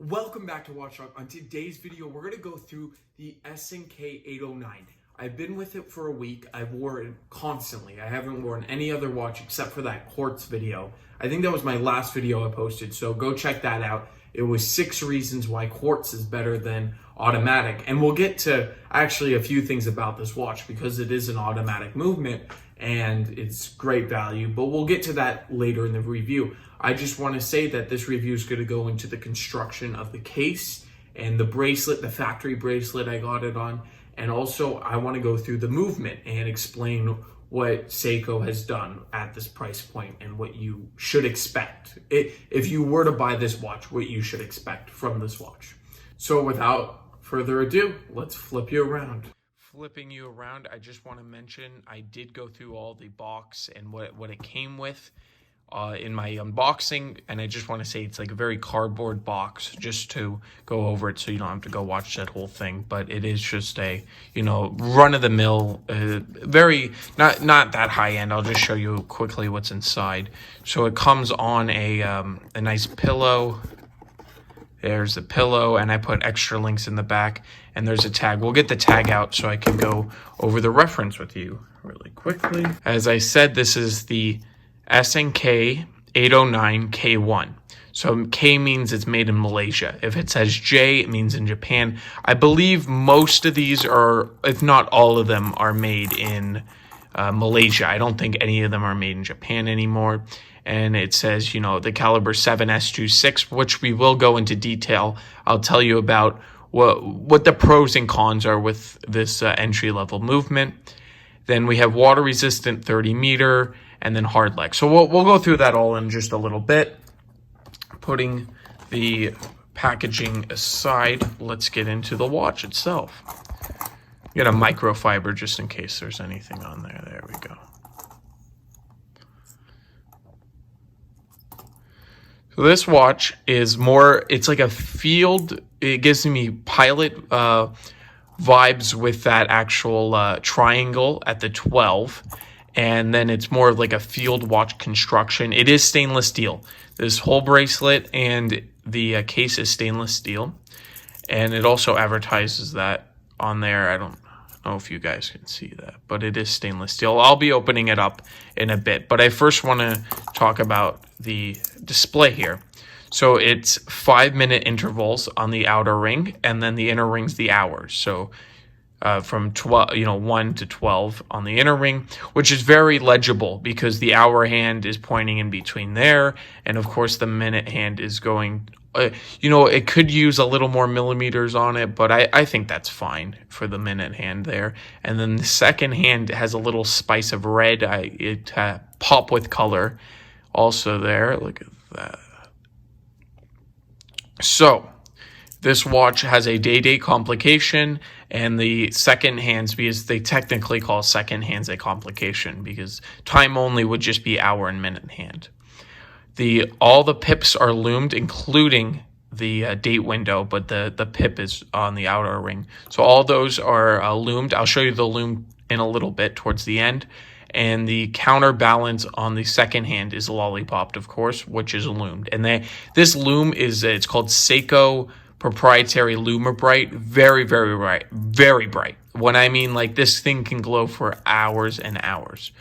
Welcome back to Watch Talk. On today's video, we're going to go through the SNK809. I've been with it for a week. I've worn it constantly. I haven't worn any other watch except for that quartz video. I think that was my last video I posted, so go check that out. It was 6 reasons why quartz is better than automatic. And we'll get to actually a few things about this watch because it is an automatic movement and it's great value, but we'll get to that later in the review. I just want to say that this review is going to go into the construction of the case and the bracelet, the factory bracelet I got it on. And also I want to go through the movement and explain what Seiko has done at this price point and what you should expect. If you were to buy this watch, what you should expect from this watch. So without further ado, let's flip you around. Flipping you around, I just want to mention I did go through all the box and what it came with in my unboxing, and I just want to say it's like a very cardboard box just to go over it so you don't have to go watch that whole thing. But it is just a, you know, run-of-the-mill, very not that high-end. I'll just show you quickly what's inside. So it comes on a nice pillow. There's the pillow, and I put extra links in the back, and there's a tag. We'll get the tag out so I can go over the reference with you really quickly. As I said, this is the SNK809K1. So K means it's made in Malaysia. If it says J, it means in Japan. I believe most of these are, if not all of them, are made in Malaysia. I don't think any of them are made in Japan anymore. And it says, you know, the caliber 7S26, which we will go into detail. I'll tell you about what the pros and cons are with this entry-level movement. Then we have water-resistant 30-meter, and then hard leg. So we'll go through that all in just a little bit. Putting the packaging aside, let's get into the watch itself. Get a microfiber just in case there's anything on there. There we go. So this watch is more, it's like a field, it gives me pilot vibes with that actual triangle at the 12. And then it's more of like a field watch construction. It is stainless steel. This whole bracelet and the case is stainless steel. And it also advertises that on there. I don't know if you guys can see that, but it is stainless steel. I'll be opening it up in a bit. But I first want to talk about the display here. So it's 5-minute intervals on the outer ring, and then the inner ring's the hours. So from 1 to 12 on the inner ring, which is very legible because the hour hand is pointing in between there, and of course the minute hand is going, it could use a little more millimeters on it, but I think that's fine for the minute hand there. And then the second hand has a little spice of red. It pop with color also there. Look at that. So this watch has a day-date complication, and the second hands, because they technically call second hands a complication, because time only would just be hour and minute hand. All the pips are loomed, including the date window, but the pip is on the outer ring. So all those are loomed. I'll show you the loom in a little bit towards the end. And the counterbalance on the second hand is lollipopped, of course, which is loomed. And this loom it's called Seiko proprietary Lumibright. Very, very bright. Very bright. When I mean, like, this thing can glow for hours and hours.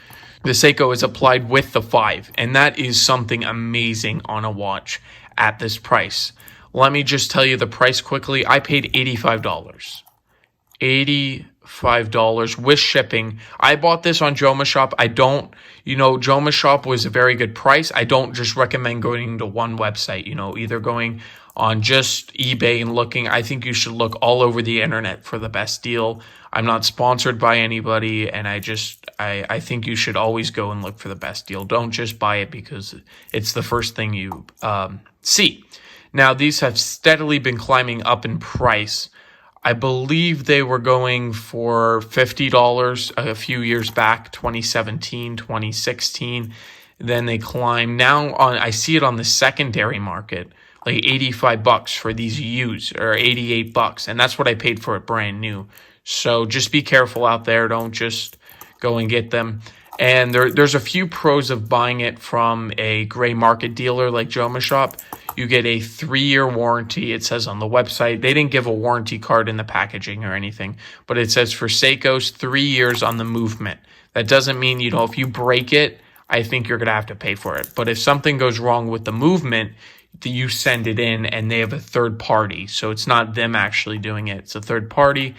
The Seiko is applied with the 5, and that is something amazing on a watch at this price. Let me just tell you the price quickly. I paid $85. $85 with shipping. I bought this on Joma Shop. Joma Shop was a very good price. I don't just recommend going to one website, either going on just eBay and looking. I think you should look all over the internet for the best deal. I'm not sponsored by anybody, and I think you should always go and look for the best deal. Don't just buy it because it's the first thing you see. Now, these have steadily been climbing up in price. I believe they were going for $50 a few years back, 2017, 2016. Then they climbed. Now I see it on the secondary market, like $85 for these used, or $88, and that's what I paid for it brand new. So just be careful out there. Don't just go and get them. And there's a few pros of buying it from a gray market dealer like Joma Shop. You get a 3-year warranty. It says on the website. They didn't give a warranty card in the packaging or anything, but it says for Seiko's 3 years on the movement. That doesn't mean, if you break it, I think you're going to have to pay for it. But if something goes wrong with the movement, you send it in and they have a third party. So it's not them actually doing it. It's a third party.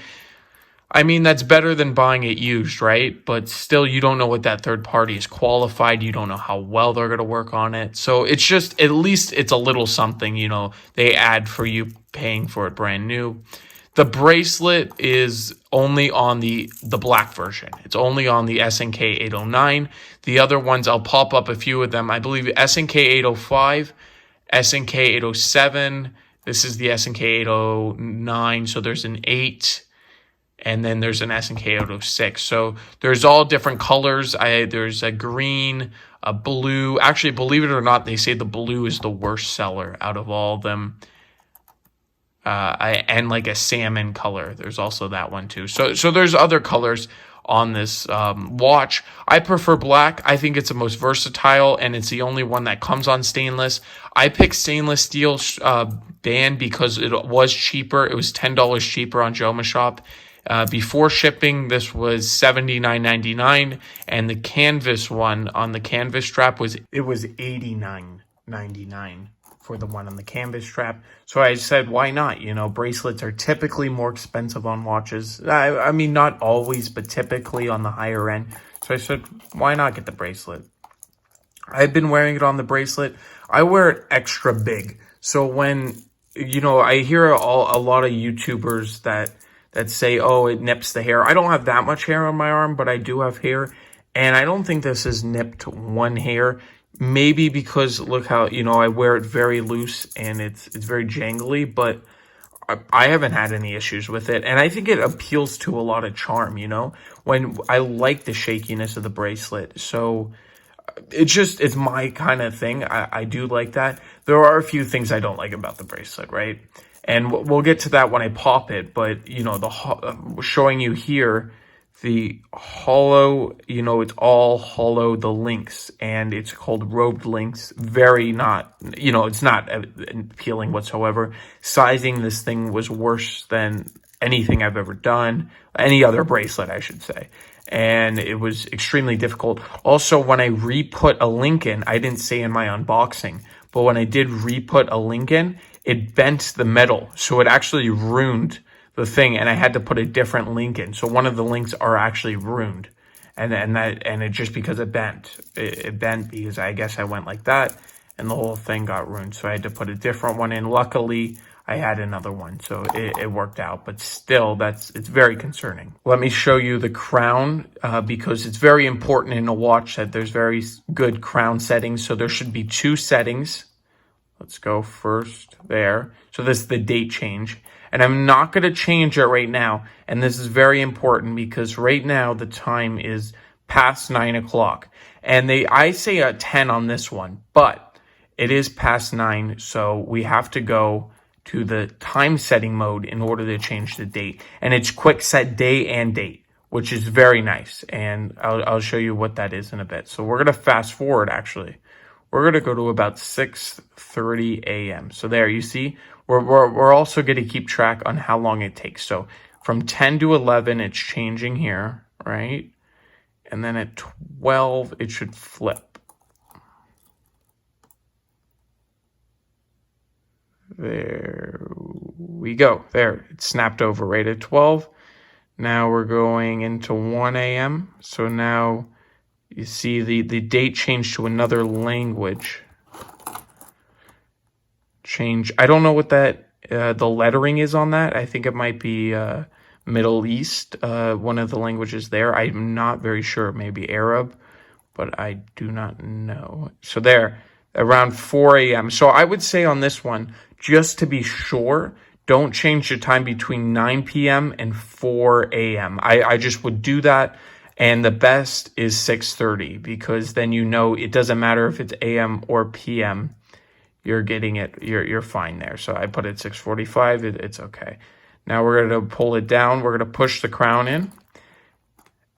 I mean, that's better than buying it used, right? But still, you don't know what that third party is qualified. You don't know how well they're going to work on it. So it's just, at least it's a little something, they add for you paying for it brand new. The bracelet is only on the black version. It's only on the SNK809. The other ones, I'll pop up a few of them. I believe SNK805, SNK807. This is the SNK809. So there's an 8. And then there's an SNK806. So there's all different colors. There's a green, a blue. Actually, believe it or not, they say the blue is the worst seller out of all of them. And like a salmon color. There's also that one too. So there's other colors on this watch. I prefer black. I think it's the most versatile, and it's the only one that comes on stainless. I picked stainless steel band because it was cheaper. It was $10 cheaper on Joma Shop. Before shipping, this was $79.99, and the canvas one on the canvas strap was $89.99 for the one on the canvas strap. So I said, why not? Bracelets are typically more expensive on watches. I mean, not always, but typically on the higher end. So I said, why not get the bracelet? I've been wearing it on the bracelet. I wear it extra big. So when, I hear a lot of YouTubers that say, oh, it nips the hair. I don't have that much hair on my arm, but I do have hair. And I don't think this has nipped one hair. Maybe because look how, I wear it very loose and it's very jangly, but I haven't had any issues with it. And I think it appeals to a lot of charm, when I like the shakiness of the bracelet. So it's my kind of thing. I do like that. There are a few things I don't like about the bracelet, right? And we'll get to that when I pop it, but, showing you here, the hollow, it's all hollow, the links, and it's called robed links. Very not, it's not appealing whatsoever. Sizing this thing was worse than anything I've ever done, any other bracelet, I should say. And it was extremely difficult. Also, when I re-put a link in, I didn't say in my unboxing, but when I did re-put a link in, it bent the metal, so it actually ruined the thing, and I had to put a different link in. So one of the links are actually ruined, and it just because it bent. It bent because I guess I went like that, and the whole thing got ruined. So I had to put a different one in. Luckily, I had another one, so it worked out. But still, it's very concerning. Let me show you the crown, because it's very important in a watch that there's very good crown settings. So there should be 2 settings. Let's go first there. So this is the date change. And I'm not going to change it right now. And this is very important because right now the time is past 9 o'clock. And I say a 10 on this one, but it is past 9. So we have to go to the time setting mode in order to change the date. And it's quick set day and date, which is very nice. And I'll show you what that is in a bit. So we're going to fast forward actually. We're going to go to about 6:30 a.m. So there, you see, we're also going to keep track on how long it takes. So from 10 to 11, it's changing here, right? And then at 12, it should flip. There we go. There, it snapped over right at 12. Now we're going into 1 a.m. So now you see the date changed to another language. I don't know what that, the lettering is on that. I think it might be Middle East, one of the languages there. I'm not very sure, maybe Arab, but I do not know. So there, around 4 a.m. So I would say on this one, just to be sure, don't change the time between 9 p.m. and 4 a.m. I just would do that. And the best is 6:30 because then it doesn't matter if it's a.m. or p.m. You're getting it. You're fine there. So I put it 6:45. It's okay. Now we're going to pull it down. We're going to push the crown in.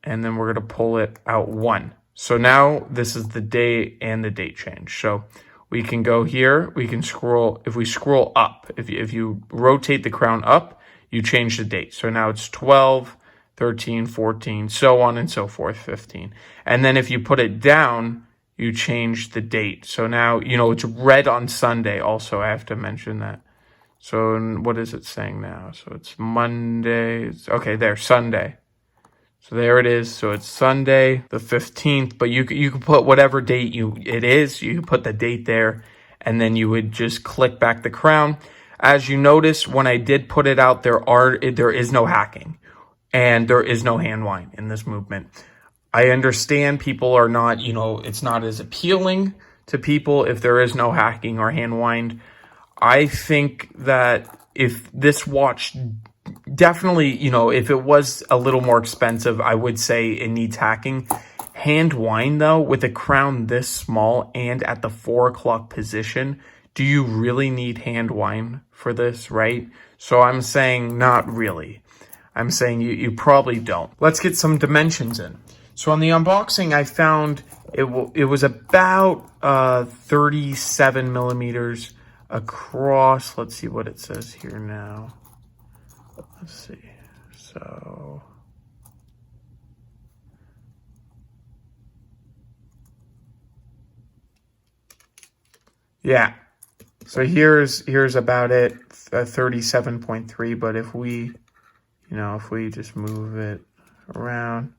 And then we're going to pull it out 1. So now this is the day and the date change. So we can go here, we can scroll, if we scroll up, if you rotate the crown up, you change the date. So now it's 12, 13, 14, so on and so forth, 15. And then if you put it down, you change the date. So now, it's red on Sunday also, I have to mention that. So what is it saying now? So it's Monday, okay, there, Sunday. So there it is. So it's Sunday the 15th, but you can put whatever date it is. You can put the date there, and then you would just click back the crown. As you notice, when I did put it out, there is no hacking, and there is no hand wind in this movement. I understand people are not, it's not as appealing to people if there is no hacking or hand wind. I think that if this watch definitely, if it was a little more expensive, I would say it needs hacking. Hand wind, though, with a crown this small and at the 4 o'clock position, do you really need hand wind for this, right? So I'm saying not really. I'm saying you probably don't. Let's get some dimensions in. So on the unboxing, I found it was about 37 millimeters across. Let's see what it says here now. Let's see. So yeah. So here's about it, 37.3. But if we, if we just move it around,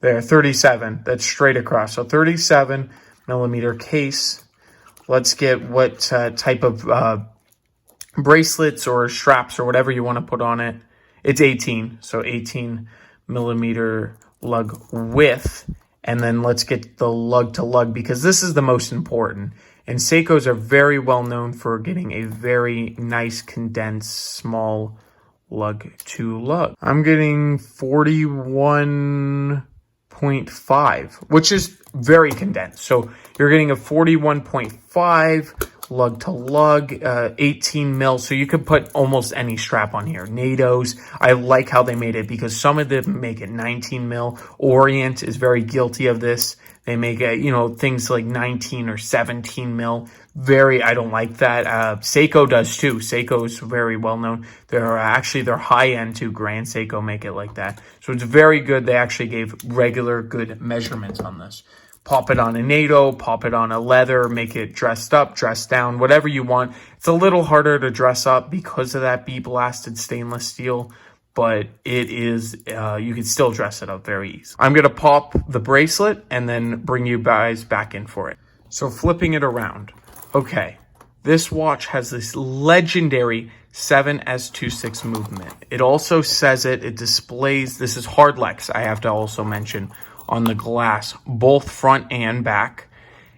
there, 37. That's straight across. So 37 millimeter case. Let's get what type of bracelets or straps or whatever you want to put on it. It's 18, so 18 millimeter lug width. And then let's get the lug to lug, because this is the most important. And Seikos are very well known for getting a very nice condensed small lug to lug. I'm getting 41.5, which is very condensed. So you're getting a 41.5 lug to lug, 18 mil. So you could put almost any strap on here. NATO's, I like how they made it, because some of them make it 19 mil. Orient is very guilty of this. They make it, things like 19 or 17 mil. I don't like that. Seiko does too. Seiko is very well known. They're high end too. Grand Seiko make it like that. So it's very good. They actually gave regular good measurements on this. Pop it on a NATO, pop it on a leather, make it dressed up, dressed down, whatever you want. It's a little harder to dress up because of that bead blasted stainless steel, but it is, you can still dress it up very easy. I'm going to pop the bracelet and then bring you guys back in for it. So flipping it around. Okay, this watch has this legendary 7S26 movement. It also says it displays, this is Hardlex, I have to also mention, on the glass, both front and back.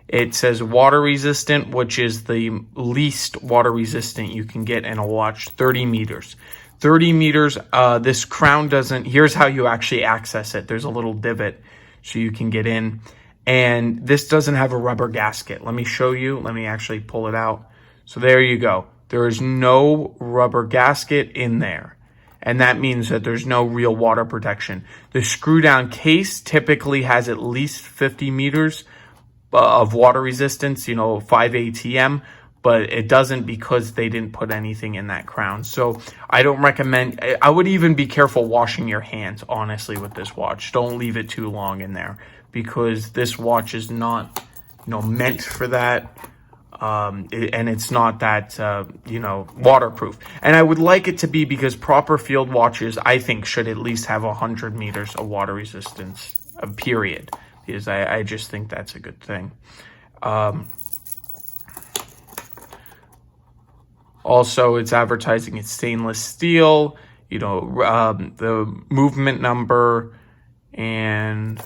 It says water resistant, which is the least water resistant you can get in a watch, 30 meters. 30 meters, this crown doesn't, here's how you actually access it. There's a little divot so you can get in. And this doesn't have a rubber gasket. Let me show you. Let me actually pull it out. So there you go. There is no rubber gasket in there. And that means that there's no real water protection. The screw down case typically has at least 50 meters of water resistance, 5 ATM, but it doesn't because they didn't put anything in that crown. So I don't recommend, I would even be careful washing your hands, honestly, with this watch. Don't leave it too long in there, because this watch is not, meant for that. And it's not that, waterproof. And I would like it to be, because proper field watches, I think, should at least have 100 meters of water resistance, period. Because I just think that's a good thing. Also, it's advertising it's stainless steel, the movement number, and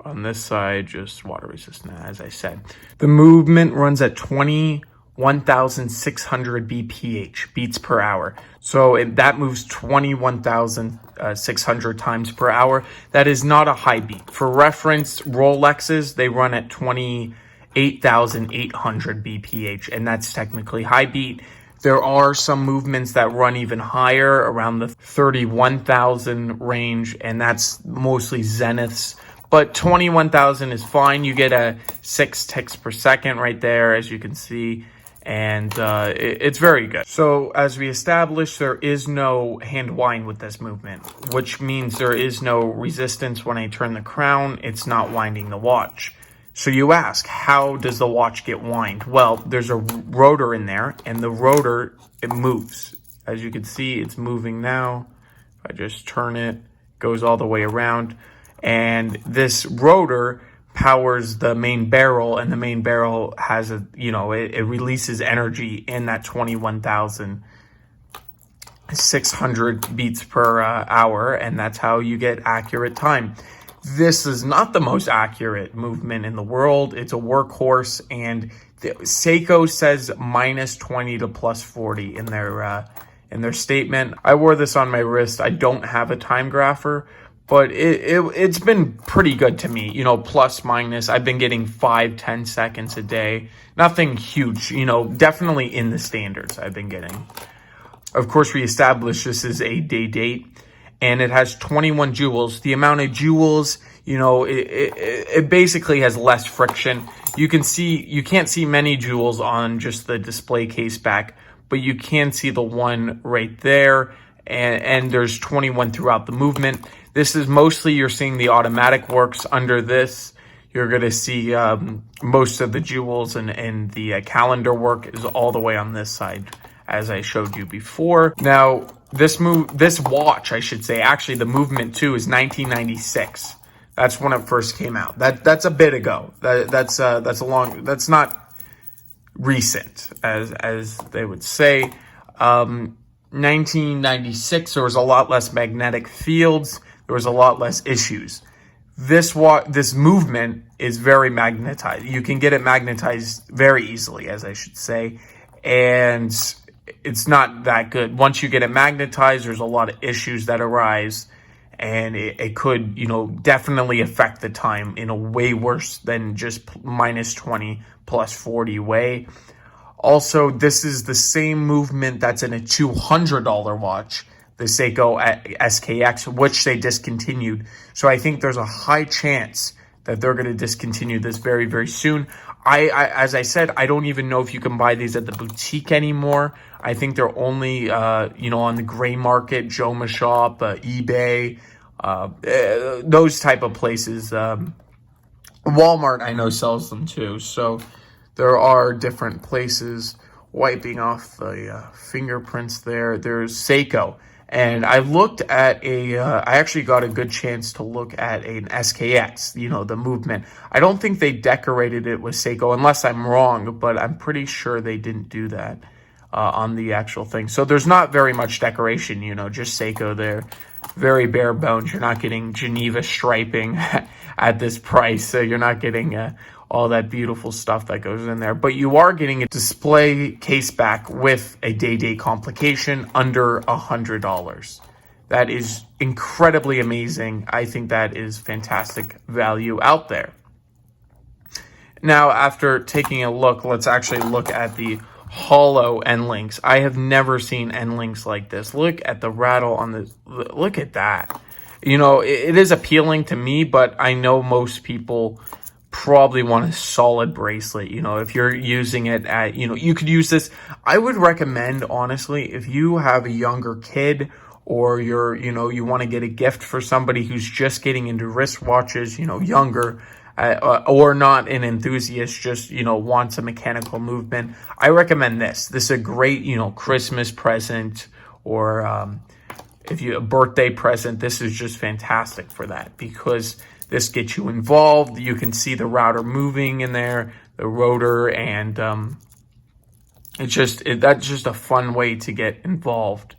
on this side, just water resistant, as I said. The movement runs at 21,600 BPH, beats per hour. So that moves 21,600 times per hour. That is not a high beat. For reference, Rolexes, they run at 28,800 BPH, and that's technically high beat. There are some movements that run even higher, around the 31,000 range, and that's mostly Zeniths. but 21,000 is fine. You get a 6 ticks per second right there, as you can see, and it's very good. So as we established, there is no hand wind with this movement, which means there is no resistance when I turn the crown. It's not winding the watch. So you ask, how does the watch get wind? Well, there's a rotor in there, and the rotor, it moves. As you can see, it's moving now. If I just turn it, goes all the way around. And this rotor powers the main barrel, and the main barrel has a, it releases energy in that 21,600 beats per hour, and that's how you get accurate time. This is not the most accurate movement in the world. It's a workhorse, and Seiko says -20 to +40 in their statement. I wore this on my wrist. I don't have a time grapher, but it's been pretty good to me, plus minus. I've been getting 5-10 seconds a day. Nothing huge, definitely in the standards I've been getting. Of course, we established this is a day date, and it has 21 joules. The amount of joules, it basically has less friction. You can't see many joules on just the display case back, but you can see the one right there, and there's 21 throughout the movement. This is mostly, you're seeing the automatic works. Under this, you're going to see most of the joules, and the calendar work is all the way on this side, as I showed you before. Now, this watch, I should say, actually the movement too, is 1996. That's when it first came out. That's a bit ago. That's not recent, as they would say. 1996, there was a lot less magnetic fields. There was a lot less issues. This movement is very magnetized. You can get it magnetized very easily, as I should say, and it's not that good. Once you get it magnetized, there's a lot of issues that arise, and it could, definitely affect the time in a way worse than just -20 +40 way. Also, this is the same movement that's in a $200 watch, the Seiko SKX, which they discontinued. So I think there's a high chance that they're going to discontinue this very, very soon. As I said, I don't even know if you can buy these at the boutique anymore. I think they're only, on the gray market, Joma Shop, eBay, those type of places. Walmart, I know, sells them too. So there are different places. Wiping off the fingerprints there. There's Seiko. And I looked at I actually got a good chance to look at an SKX, the movement. I don't think they decorated it with Seiko, unless I'm wrong, but I'm pretty sure they didn't do that on the actual thing. So there's not very much decoration, just Seiko there. Very bare bones. You're not getting Geneva striping at this price, so you're not getting all that beautiful stuff that goes in there. But you are getting a display case back with a day-date complication under $100. That is incredibly amazing. I think that is fantastic value out there. Now, after taking a look, let's actually look at the hollow end links. I have never seen end links like this. Look at the rattle on the, look at that. It is appealing to me, but I know most people probably want a solid bracelet. If you're using it at, you could use this. I would recommend, honestly, if you have a younger kid, or you want to get a gift for somebody who's just getting into wristwatches, younger, or not an enthusiast, just, wants a mechanical movement, I recommend this. This is a great, Christmas present, or if you a birthday present. This is just fantastic for that, because this gets you involved. You can see the router moving in there, the rotor, and that's just a fun way to get involved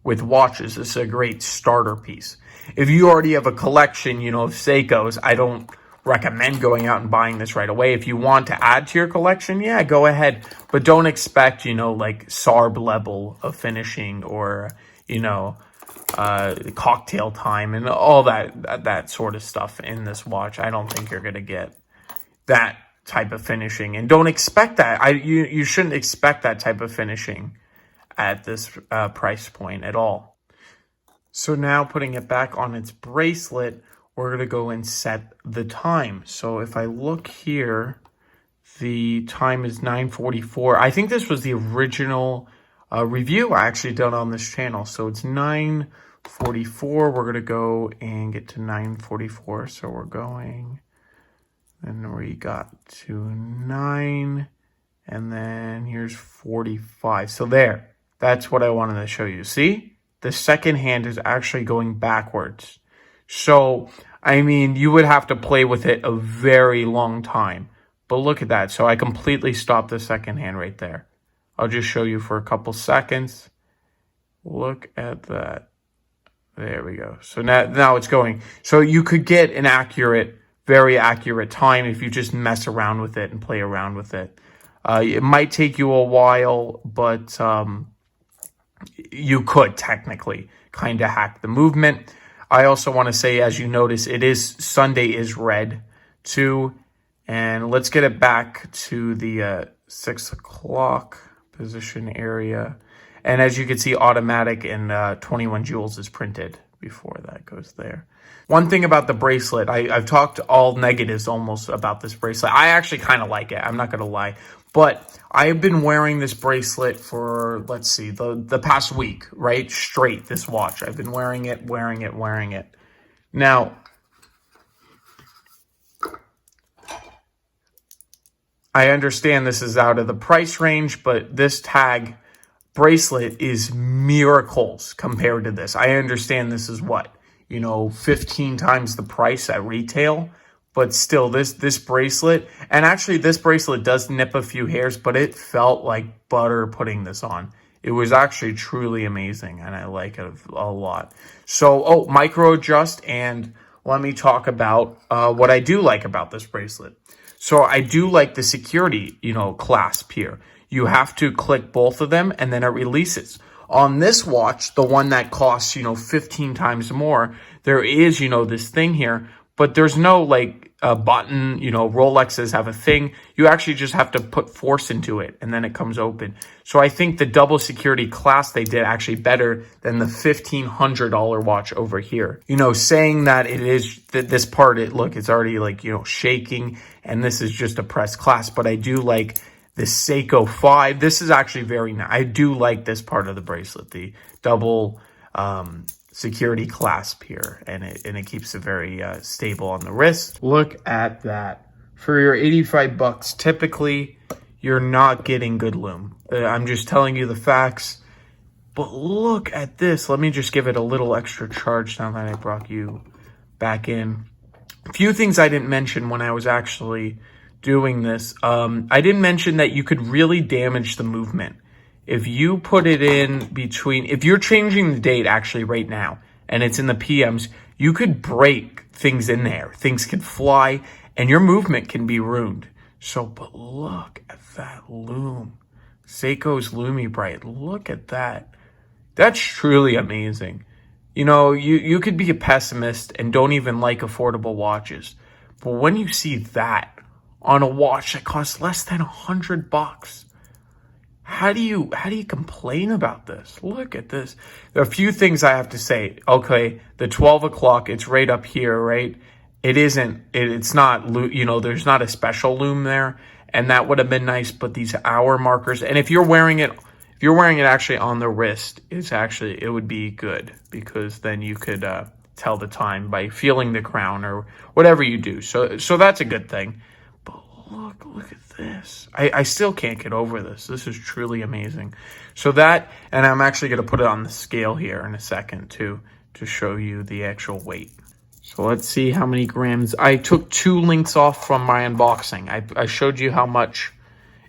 with watches. This is a great starter piece. If you already have a collection, of Seikos, I don't recommend going out and buying this right away. If you want to add to your collection, yeah, go ahead. But don't expect, like SARB level of finishing, or, cocktail time and all that sort of stuff in this watch. I don't think you're going to get that type of finishing, and don't expect that. You shouldn't expect that type of finishing at this price point at all. So now, putting it back on its bracelet, we're going to go and set the time. So if I look here, the time is 9:44. I think this was the original review I actually done on this channel. So it's 9:44. We're going to go and get to 9:44. So we're going, and we got to 9, and then here's 45. So there, that's what I wanted to show you. See, the second hand is actually going backwards. So, I mean, you would have to play with it a very long time. But look at that. So I completely stopped the second hand right there. I'll just show you for a couple seconds. Look at that. There we go. So now it's going. So you could get an accurate, very accurate time if you just mess around with it and play around with it. It might take you a while, but you could technically kind of hack the movement. I also want to say, as you notice, Sunday is red too. And let's get it back to the 6 o'clock position area. And as you can see, automatic and 21 joules is printed before that goes there. One thing about the bracelet, I've talked all negatives almost about this bracelet. I actually kind of like it. I'm not going to lie. But I've been wearing this bracelet for, let's see, the past week, right? Straight, this watch. I've been wearing it. Now, I understand this is out of the price range, but this tag bracelet is miracles compared to this. I understand this is what, 15 times the price at retail. But still, this bracelet, and actually this bracelet does nip a few hairs, but it felt like butter putting this on. It was actually truly amazing, and I like it a lot. So, micro adjust, and let me talk about what I do like about this bracelet. So I do like the security, clasp here. You have to click both of them, and then it releases. On this watch, the one that costs, 15 times more, there is, this thing here, but there's no button, Rolexes have a thing. You actually just have to put force into it and then it comes open. So I think the double security clasp they did actually better than the $1,500 watch over here. Saying that it is this part, it's already shaking, and this is just a press clasp, but I do like the Seiko 5. This is actually very nice. I do like this part of the bracelet, the double security clasp here, and it keeps it very stable on the wrist. Look at that. For your 85 bucks, typically you're not getting good lume. I'm just telling you the facts. But look at this. Let me just give it a little extra charge now that I brought you back in. A few things I didn't mention when I was actually doing this. I didn't mention that you could really damage the movement. If you put it in between, if you're changing the date actually right now, and it's in the PMs, you could break things in there. Things could fly, and your movement can be ruined. So, but look at that lume. Seiko's Lumi Bright. Look at that. That's truly amazing. You could be a pessimist and don't even like affordable watches. But when you see that on a watch that costs less than $100, how do you complain about this? Look at this. There are a few things I have to say. Okay, the 12 o'clock, it's right up here, right? It's not, there's not a special lume there, and that would have been nice, but these hour markers, and if you're wearing it actually on the wrist, it would be good, because then you could tell the time by feeling the crown or whatever you do. So that's a good thing. But look at this. I still can't get over this. This is truly amazing. So that, and I'm actually going to put it on the scale here in a second too, to show you the actual weight. So let's see how many grams. I took 2 links off from my unboxing. I showed you how much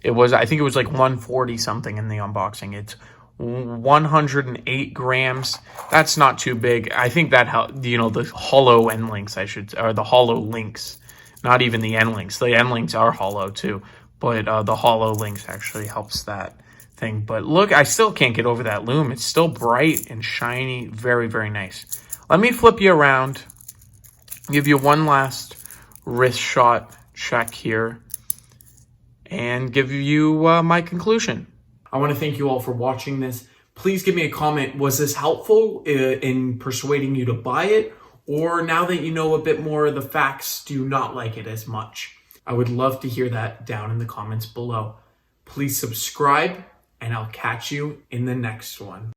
it was. I think it was like 140 something in the unboxing. It's 108 grams. That's not too big. I think that, the hollow end links, or the hollow links, not even the end links. The end links are hollow too, but the hollow links actually helps that thing. But look, I still can't get over that lume. It's still bright and shiny. Very, very nice. Let me flip you around, give you one last wrist shot check here, and give you my conclusion. I want to thank you all for watching this. Please give me a comment. Was this helpful in persuading you to buy it? Or now that you know a bit more of the facts, do you not like it as much? I would love to hear that down in the comments below. Please subscribe, and I'll catch you in the next one.